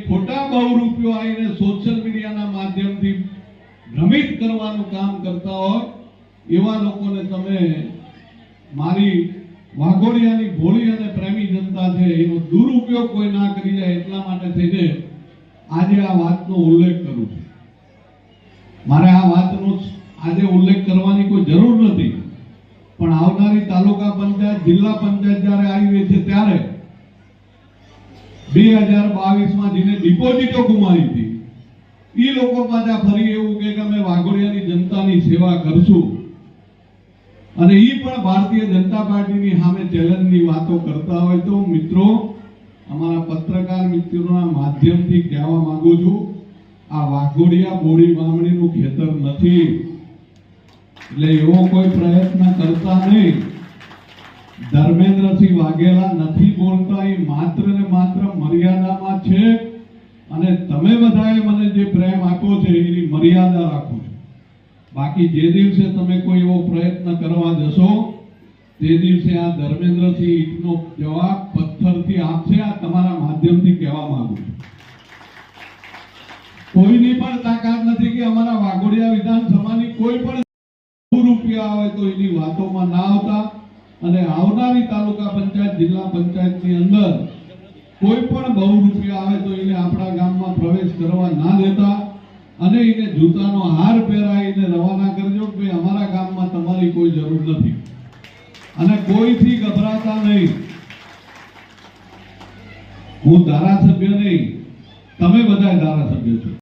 ખોટા બહુરૂપિયો આવીને સોશિયલ મીડિયાના માધ્યમથી ભ્રમિત કરવાનું કામ કરતા હોય એવા લોકોને તમે મારી વાઘોડિયાની ભોળી અને પ્રેમી જનતા છે એનો દુરુપયોગ કોઈ ના કરી જાય એટલા માટે થઈને આજે આ વાતનો ઉલ્લેખ કરું છું. મારે આ વાતનો આજે ઉલ્લેખ કરવાની કોઈ જરૂર નથી, પણ આવનારી તાલુકા પંચાયત જિલ્લા પંચાયત જ્યારે આવી રહી છે ત્યારે 2022માં જેને ડિપોઝિટો ગુમાવી હતી એ લોકો પાછા ફરી એવું કે અમે વાઘોડિયાની જનતાની સેવા કરશું અને એ પણ ભારતીય જનતા પાર્ટીની સામે ચેલેન્જની વાતો કરતા હોય તો મિત્રો, અમારા પત્રકાર મિત્રોના માધ્યમથી કહેવા માંગુ છું, આ વાઘોડિયા બોડી બામણીનું ખેતર નથી, એટલે એવો કોઈ પ્રયત્ન કરતા નહીં. ધર્મેન્દ્રસિંહ વાઘેલા નથી બોલતા, એ માત્ર ને માત્ર મર્યાદામાં છે અને તમે બધાએ મને જે પ્રેમ આપ્યો છે એની મર્યાદા રાખો છો. બાકી જે દિવસે તમે કોઈ એવો પ્રયત્ન કરવા જશો તે દિવસે આ ધર્મેન્દ્રસિંહ ઈટનો જવાબ પથ્થરથી આપશે. આ તમારા માધ્યમથી કહેવા માંગુ છું. કોઈની પણ તાકાત નથી કે અમારા વાઘોડિયા વિધાનસભાની કોઈ પણ રૂપિયા આવે તો એની વાતોમાં ના આવતા અને આવનારી તાલુકા પંચાયત જિલ્લા પંચાયતની અંદર કોઈ પણ બહુ રૂપિયા આવે તો એને આપણા ગામમાં પ્રવેશ કરવા ના દેતા અને એને જૂતાનો હાર પહેરાવીને રવાના કરજો કે અમારા ગામમાં તમારી કોઈ જરૂર નથી અને કોઈથી ગભરાતા નહીં. હું ધારાસભ્ય નહીં, તમે બધા ધારાસભ્ય છો.